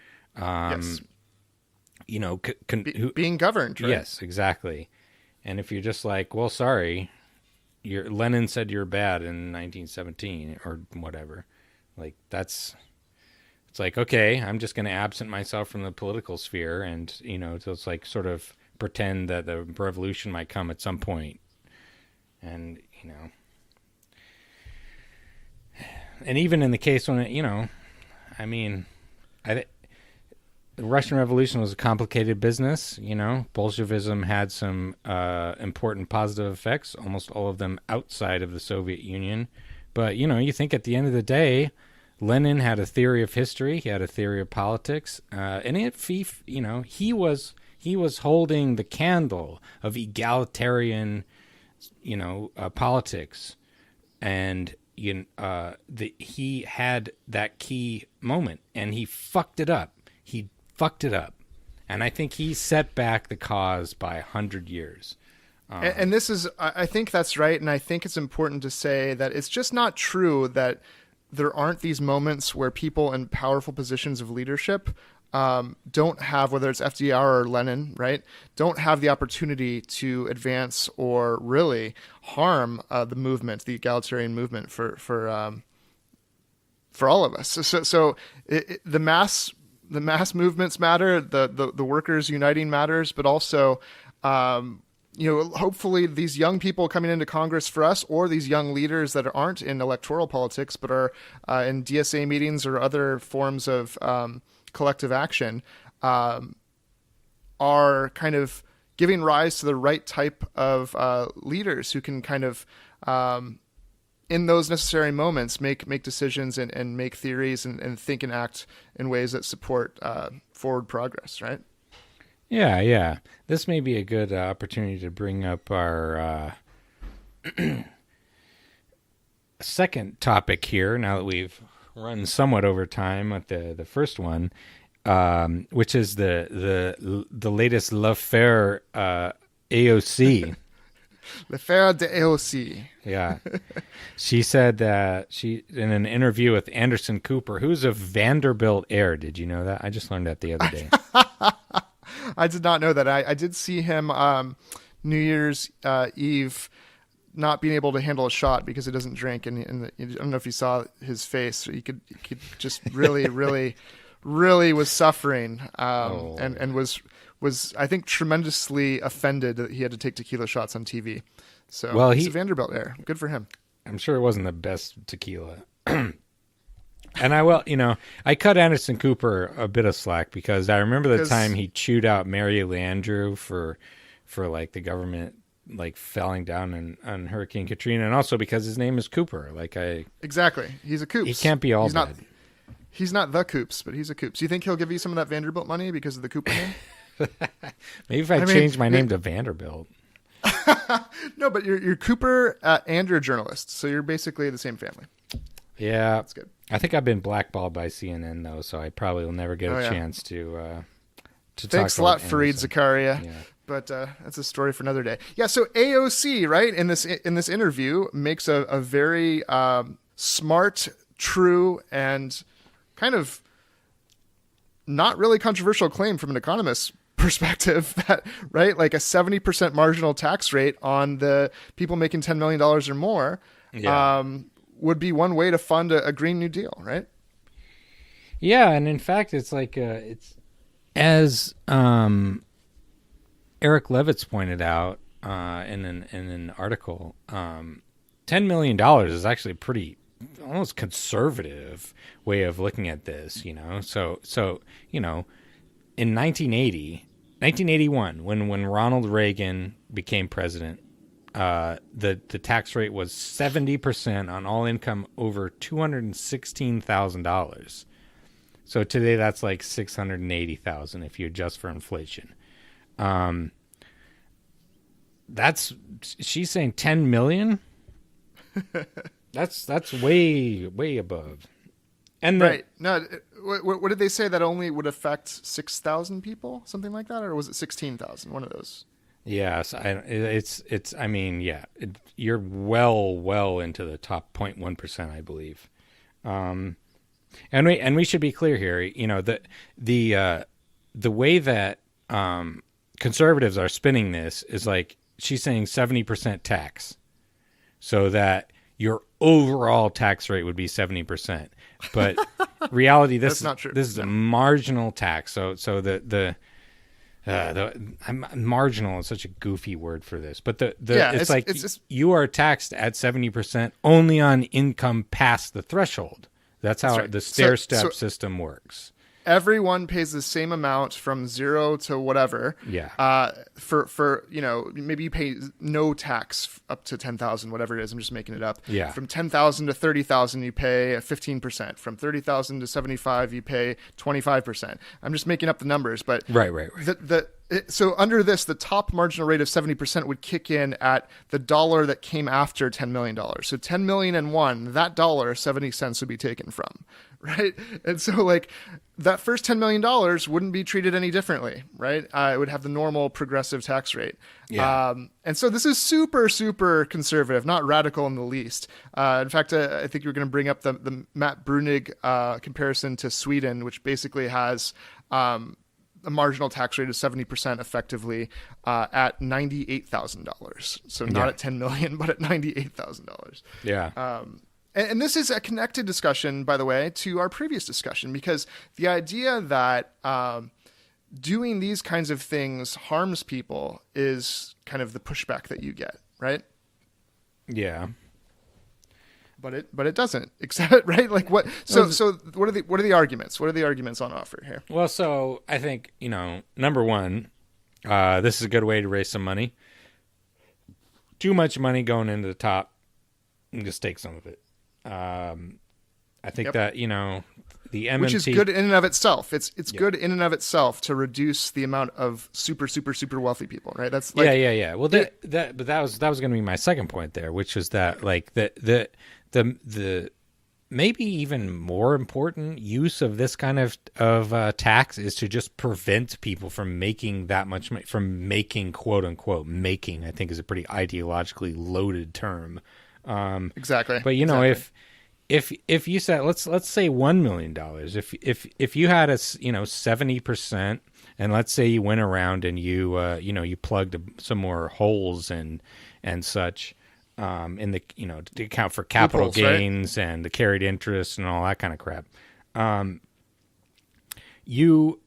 being governed. Right? Yes, exactly. And if you're just like, well, sorry, Lenin said you're bad in 1917 or whatever, like it's like, okay, I'm just going to absent myself from the political sphere and, so it's like sort of pretend that the revolution might come at some point. And, and even in the case when the Russian Revolution was a complicated business. Bolshevism had some important positive effects, almost all of them outside of the Soviet Union. But, you think at the end of the day, Lenin had a theory of history. He had a theory of politics. And he was holding the candle of egalitarian, politics. And he had that key moment, and he fucked it up. And I think he set back the cause by 100 years. And this is, I think that's right. And I think it's important to say that it's just not true that there aren't these moments where people in powerful positions of leadership don't have, whether it's FDR or Lenin, right, don't have the opportunity to advance or really harm the movement, the egalitarian movement for all of us. So the mass movements matter, the workers uniting matters, but also, hopefully these young people coming into Congress for us, or these young leaders that aren't in electoral politics but are in DSA meetings or other forms of collective action, are kind of giving rise to the right type of leaders who can kind of, in those necessary moments, make decisions and make theories and think and act in ways that support forward progress, right? Yeah. This may be a good opportunity to bring up our second topic here, now that we've run somewhat over time with the first one, which is the latest l'affaire AOC. L'affaire de AOC. Yeah. She said that in an interview with Anderson Cooper, who's a Vanderbilt heir. Did you know that? I just learned that the other day. I did not know that. I did see him New Year's Eve not being able to handle a shot because he doesn't drink, and I don't know if you saw his face. He could just really, really was suffering, and was I think tremendously offended that he had to take tequila shots on TV. So well, he's a Vanderbilt heir. Good for him. I'm sure it wasn't the best tequila. And I cut Anderson Cooper a bit of slack because I remember the time he chewed out Mary Landrieu for like the government like falling down on Hurricane Katrina, and also because his name is Cooper. Exactly, he's a Coops. He can't be all bad. He's not the Coops, but he's a Coops. You think he'll give you some of that Vanderbilt money because of the Cooper name? Maybe if I change my name to Vanderbilt. No, but you're Cooper and you're a journalist, so you're basically the same family. Yeah, that's good. I think I've been blackballed by CNN though, so I probably will never get a chance to Thanks a lot, Fareed Zakaria. Yeah. But that's a story for another day. Yeah, so AOC, right, in this interview makes a very smart, true, and kind of not really controversial claim from an economist's perspective that, right, like a 70% marginal tax rate on the people making $10 million or more would be one way to fund a Green New Deal, right? Yeah, and in fact, it's like it's as Eric Levitz pointed out in an article, $10 million is actually a pretty almost conservative way of looking at this, you know. So you know, in 1981, when Ronald Reagan became president, the tax rate was 70% on all income over $216,000. So today that's like $680,000 if you adjust for inflation. She's saying 10 million. That's way above. And right. No, what did they say that only would affect 6,000 people, something like that, or was it 16,000? One of those. Yes, I mean, you're well into the top 0.1%, I believe. And we should be clear here, you know, the way that conservatives are spinning this is like she's saying 70% tax, so that your overall tax rate would be 70%. But reality, this is not true. This is a marginal tax. So the marginal is such a goofy word for this, but it's you are taxed at 70% only on income past the threshold. That's how the stair-step system works. Everyone pays the same amount from zero to whatever. Yeah. For you know, maybe you pay no tax up to 10,000, whatever it is. I'm just making it up. Yeah. From 10,000 to 30,000, you pay 15%. From 30,000 to 75, you pay 25%. I'm just making up the numbers, but right. So under this, the top marginal rate of 70% would kick in at the dollar that came after $10 million. So 10 million and one, that dollar, 70 cents would be taken from, right? And so like that first $10 million wouldn't be treated any differently, right? It would have the normal progressive tax rate. Yeah. And so this is super, super conservative, not radical in the least. In fact, I think you're going to bring up the Matt Bruenig comparison to Sweden, which basically has a marginal tax rate of 70% effectively at $98,000. So not at 10 million, but at $98,000. Yeah. And this is a connected discussion, by the way, to our previous discussion, because the idea that doing these kinds of things harms people is kind of the pushback that you get, right? Yeah. But it doesn't, except right. Like what? So what are the arguments? What are the arguments on offer here? Well, so I think, you know, number one, this is a good way to raise some money. Too much money going into the top, and just take some of it. I think that, you know, the MMT, which is good in and of itself. It's good in and of itself to reduce the amount of super wealthy people, right? That's like, yeah. Well, that was going to be my second point there, which was that like the maybe even more important use of this kind of tax is to just prevent people from making that much money, from making, quote unquote, making, I think is a pretty ideologically loaded term. Exactly. But you know, if you said, let's say $1 million, if you had a 70% And let's say you went around and you plugged some more holes and such in the to account for capital Loopholes, right? gains and the carried interest and all that kind of crap. You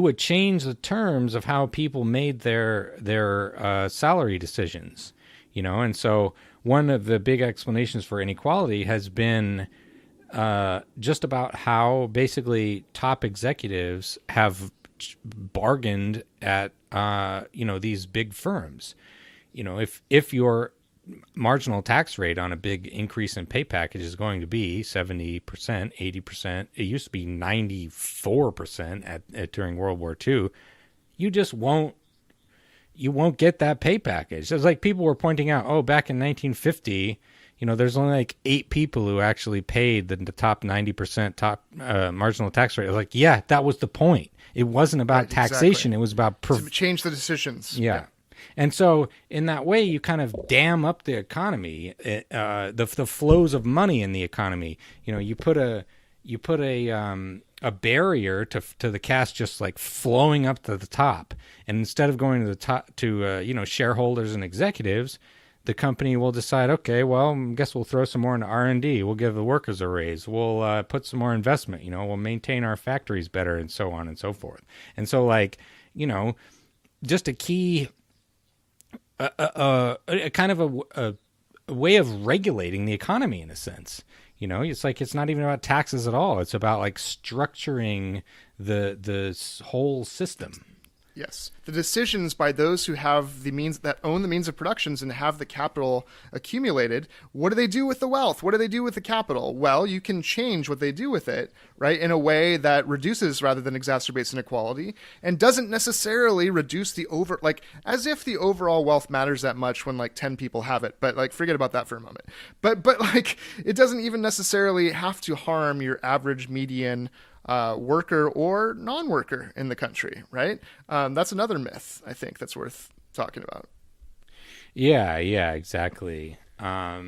would change the terms of how people made their salary decisions, and so one of the big explanations for inequality has been just about how basically top executives have bargained at these big firms. If your marginal tax rate on a big increase in pay package is going to be 70%, 80%. It used to be 94% during World War II. You just won't get that pay package. It's like people were pointing out, back in 1950, there's only like 8 people who actually paid the top 90% top marginal tax rate. I was like, yeah, that was the point. It wasn't about taxation. Exactly. It was about to change the decisions. Yeah. And so in that way, you kind of dam up the economy, the flows of money in the economy. You put a barrier to the cash just like flowing up to the top. And instead of going to the top to shareholders and executives, the company will decide, okay, well, I guess we'll throw some more into R&D. We'll give the workers a raise. We'll put some more investment. We'll maintain our factories better, and so on and so forth. And so, just a key. A kind of a way of regulating the economy in a sense. It's like it's not even about taxes at all. It's about like structuring the whole system. Yes. The decisions by those who have the means, that own the means of productions and have the capital accumulated, what do they do with the wealth? What do they do with the capital? Well, you can change what they do with it, right, in a way that reduces rather than exacerbates inequality and doesn't necessarily reduce as if the overall wealth matters that much when 10 people have it. But forget about that for a moment. But it doesn't even necessarily have to harm your average median worker or non-worker in the country, right? That's another myth, I think, that's worth talking about. Yeah, exactly. Saw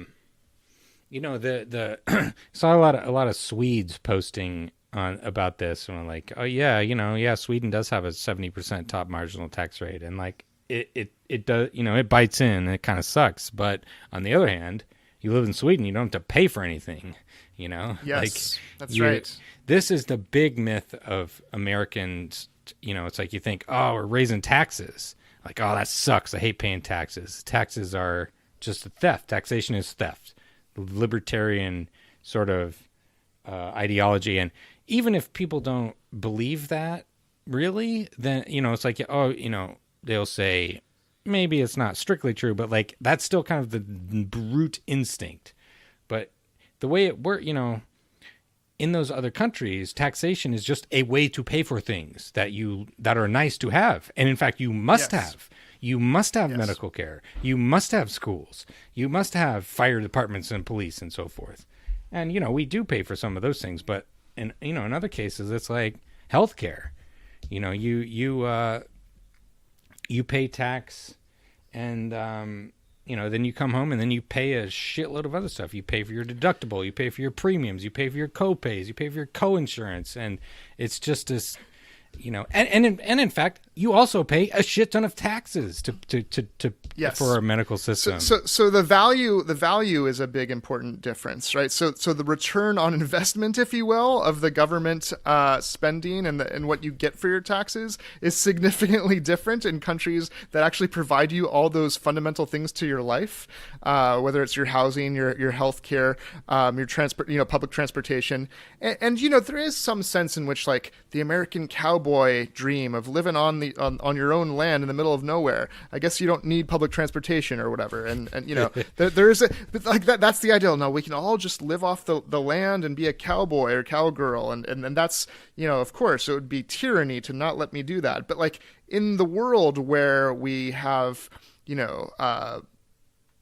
a lot of Swedes posting about this, and I'm like, oh yeah, Sweden does have a 70% top marginal tax rate, and it does, it bites in, and it kind of sucks. But on the other hand, you live in Sweden, you don't have to pay for anything. Yes, that's right. This is the big myth of Americans. It's like you think, we're raising taxes. Like, that sucks. I hate paying taxes. Taxes are just a theft. Taxation is theft. Libertarian sort of ideology. And even if people don't believe that, really, then, it's like, they'll say, maybe it's not strictly true, but that's still kind of the brute instinct. But the way it works, in those other countries, taxation is just a way to pay for things that are nice to have. And in fact, you must have. You must have medical care. You must have schools. You must have fire departments and police and so forth. And, we do pay for some of those things, but in other cases, it's like healthcare. You pay tax and, then you come home and then you pay a shitload of other stuff. You pay for your deductible, you pay for your premiums, you pay for your co-pays, you pay for your co-insurance. And it's just this, and in fact, you also pay a shit ton of taxes for a medical system. So the value is a big important difference, right? So the return on investment, if you will, of the government spending and what you get for your taxes is significantly different in countries that actually provide you all those fundamental things to your life, whether it's your housing, your health care, your transport, public transportation, and there is some sense in which the American cowboy dream of living on your own land in the middle of nowhere. I guess you don't need public transportation or whatever. And there's that's the ideal. No, we can all just live off the land and be a cowboy or cowgirl. And that's, of course it would be tyranny to not let me do that. But in the world where we have,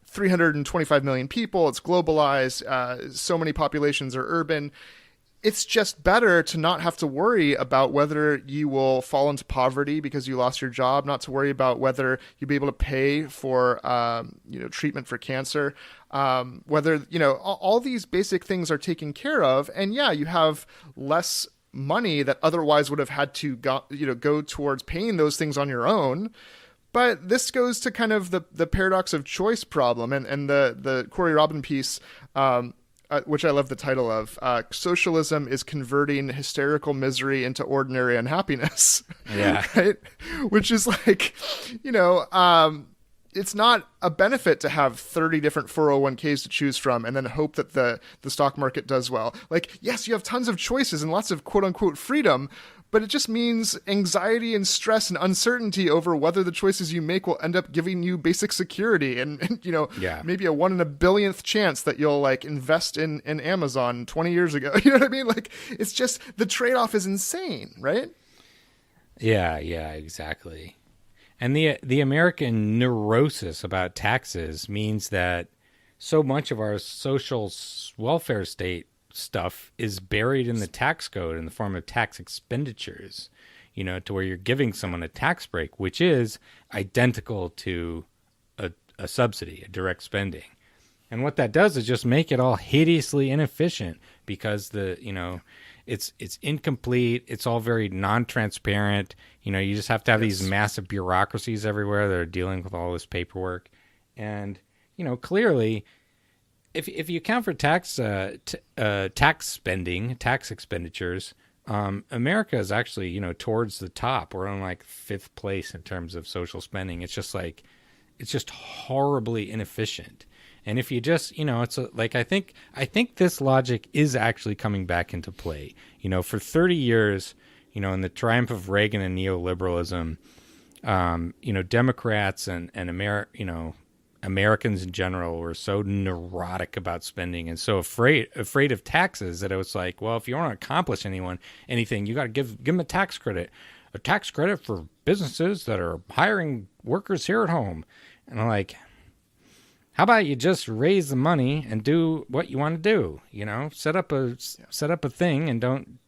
325 million people, it's globalized, so many populations are urban. It's just better to not have to worry about whether you will fall into poverty because you lost your job, not to worry about whether you'll be able to pay for, treatment for cancer, whether, all these basic things are taken care of. And yeah, you have less money that otherwise would have had to go towards paying those things on your own. But this goes to kind of the paradox of choice problem, and the Corey Robin piece, which I love the title of, Socialism is Converting Hysterical Misery into Ordinary Unhappiness. Yeah. Right? Which is like, it's not a benefit to have 30 different 401ks to choose from and then hope that the stock market does well. Like, yes, you have tons of choices and lots of quote unquote freedom, but it just means anxiety and stress and uncertainty over whether the choices you make will end up giving you basic security and maybe a 1 in a billionth chance that you'll like invest in Amazon 20 years ago. You know what I mean? Like, it's just, the trade-off is insane, right? Yeah, exactly. And the American neurosis about taxes means that so much of our social welfare state stuff is buried in the tax code in the form of tax expenditures, to where you're giving someone a tax break, which is identical to a subsidy, a direct spending. And what that does is just make it all hideously inefficient because it's incomplete. It's all very non-transparent. You just have to have these massive bureaucracies everywhere that are dealing with all this paperwork. And, clearly, if you account for tax spending, tax expenditures, America is actually, towards the top. We're on like 5th place in terms of social spending. It's just horribly inefficient. And if you just, I think this logic is actually coming back into play. For 30 years, in the triumph of Reagan and neoliberalism, Democrats and Americans in general were so neurotic about spending and so afraid of taxes that it was like, well, if you want to accomplish anything, you got to give them a tax credit for businesses that are hiring workers here at home. And I'm like, how about you just raise the money and do what you want to do? Set up a thing and don't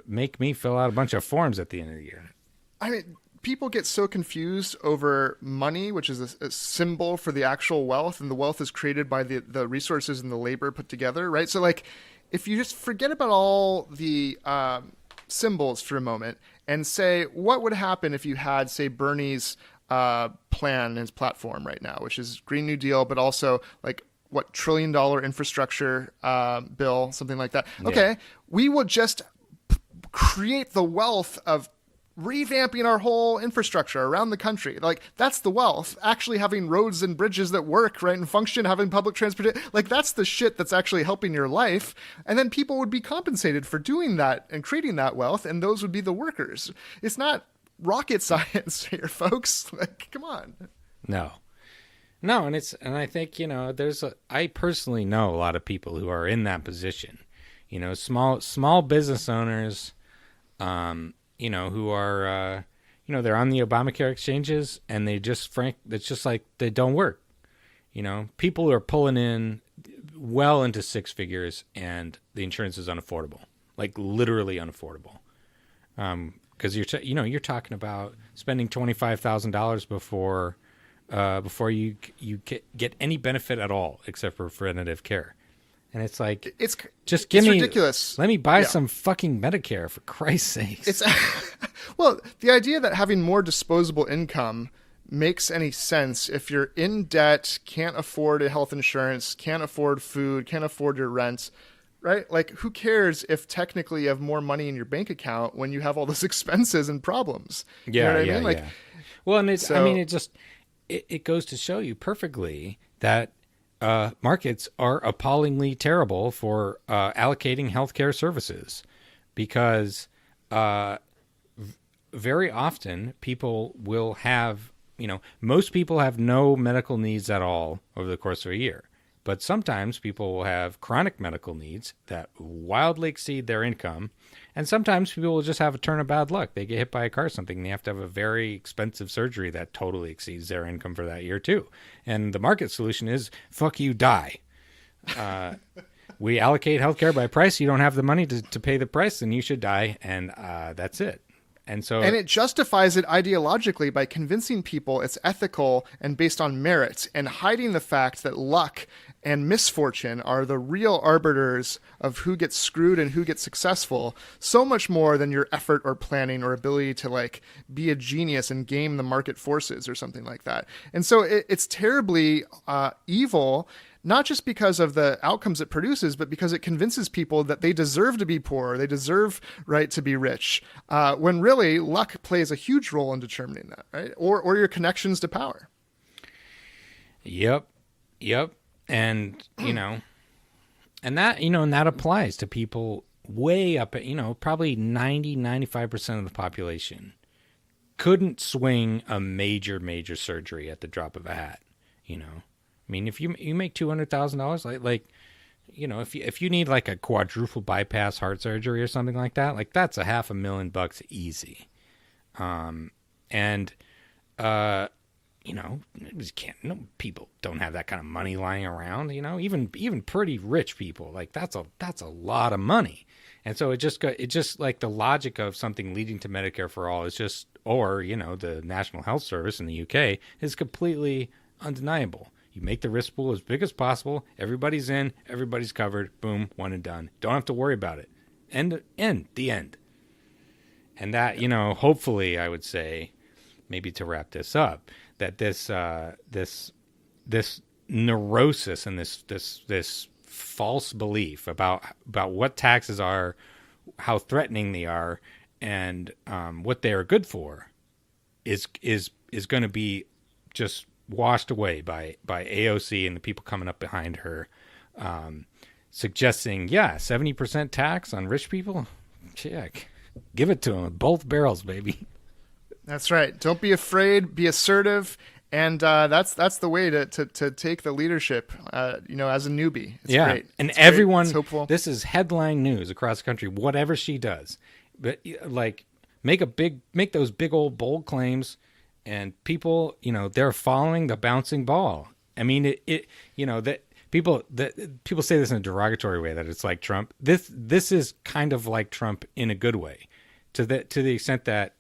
make me fill out a bunch of forms at the end of the year. I mean, people get so confused over money, which is a symbol for the actual wealth, and the wealth is created by the resources and the labor put together, right? So, like, if you just forget about all the symbols for a moment and say, what would happen if you had, say, Bernie's plan, his platform right now, which is Green New Deal, but also like what $1 trillion infrastructure bill, something like that. Yeah. Okay, we will just create the wealth of revamping our whole infrastructure around the country. Like, that's the wealth. Actually having roads and bridges that work, right, and function, having public transportation. Like, that's the shit that's actually helping your life. And then people would be compensated for doing that and creating that wealth, and those would be the workers. It's not rocket science here, folks. Like, come on. No, and I think, I personally know a lot of people who are in that position, small business owners, who are, they're on the Obamacare exchanges and it's just like they don't work. People are pulling in well into 6 figures and the insurance is unaffordable, like literally unaffordable. Because you're talking about spending $25,000 before you get any benefit at all except for preventative care, and it's like it's ridiculous. Let me buy some fucking Medicare, for Christ's sakes. Well, the idea that having more disposable income makes any sense if you're in debt, can't afford a health insurance, can't afford food, can't afford your rent. Right? Like, who cares if technically you have more money in your bank account when you have all those expenses and problems? Yeah, you know what I mean? Like, yeah. Well, and it goes to show you perfectly that markets are appallingly terrible for allocating healthcare services, because very often people will have, most people have no medical needs at all over the course of a year. But sometimes people will have chronic medical needs that wildly exceed their income. And sometimes people will just have a turn of bad luck. They get hit by a car or something. And they have to have a very expensive surgery that totally exceeds their income for that year too. And the market solution is, fuck you, die. We allocate healthcare by price. You don't have the money to pay the price, then you should die. And that's it. And it justifies it ideologically by convincing people it's ethical and based on merit, and hiding the fact that luck and misfortune are the real arbiters of who gets screwed and who gets successful, so much more than your effort or planning or ability to like be a genius and game the market forces or something like that. And so it's terribly evil, not just because of the outcomes it produces, but because it convinces people that they deserve to be poor, they deserve right to be rich, when really luck plays a huge role in determining that, right? Or your connections to power. Yep. And, and that applies to people way up at, probably 95% of the population couldn't swing a major surgery at the drop of a hat, I mean, if you make $200,000, like, if you need like a quadruple bypass heart surgery or something like that, like that's $500,000 easy. People don't have that kind of money lying around, even pretty rich people, like that's a lot of money. And so it just like the logic of something leading to Medicare for all is just, or, the National Health Service in the UK is completely undeniable. You make the risk pool as big as possible. Everybody's in, everybody's covered. Boom, one and done. Don't have to worry about it. The end. And that, hopefully I would say, maybe to wrap this up, that this neurosis and this false belief about what taxes are, how threatening they are, and what they are good for, is going to be just washed away by AOC and the people coming up behind her, suggesting 70% tax on rich people. Check, give it to them, both barrels, baby. That's right. Don't be afraid. Be assertive. And that's the way to take the leadership, as a newbie. It's great. And it's everyone, great. It's hopeful. This is headline news across the country, whatever she does. But like, make those big old bold claims, and people, they're following the bouncing ball. I mean, that people say this in a derogatory way, that it's like Trump. This is kind of like Trump in a good way, to the extent that,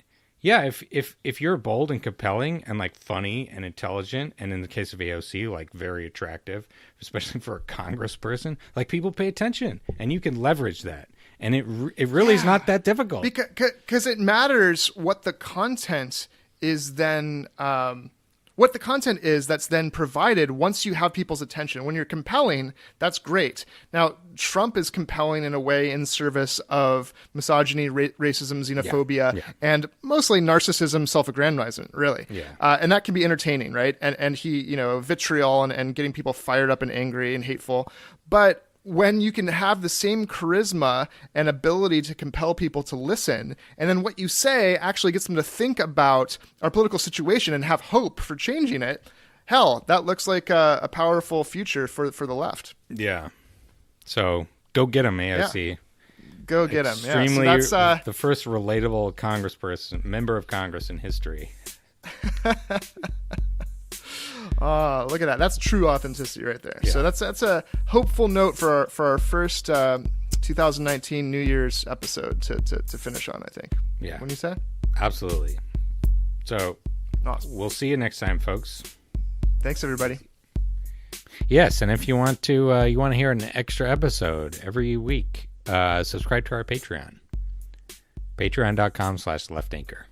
if you're bold and compelling and like funny and intelligent, and in the case of AOC, like very attractive, especially for a congressperson, like people pay attention, and you can leverage that. And it really is not that difficult, because it matters what the content is then, that's then provided once you have people's attention. When you're compelling, that's great. Now, Trump is compelling in a way in service of misogyny, racism, xenophobia, and mostly narcissism, self-aggrandizement, really. And that can be entertaining, right? And he, vitriol and getting people fired up and angry and hateful. But when you can have the same charisma and ability to compel people to listen, and then what you say actually gets them to think about our political situation and have hope for changing it, hell, that looks like a powerful future for the left. Yeah. So go get him, AOC. Yeah. Go get him. Extremely, yeah. So that's the first relatable congressperson, member of Congress in history. Oh, look at that. That's true authenticity right there. Yeah. So that's a hopeful note for our first 2019 New Year's episode to finish on, I think. Yeah. Wouldn't you say? Absolutely. So awesome. We'll see you next time, folks. Thanks, everybody. Yes, and if you want to hear an extra episode every week, subscribe to our Patreon. Patreon.com/leftanchor.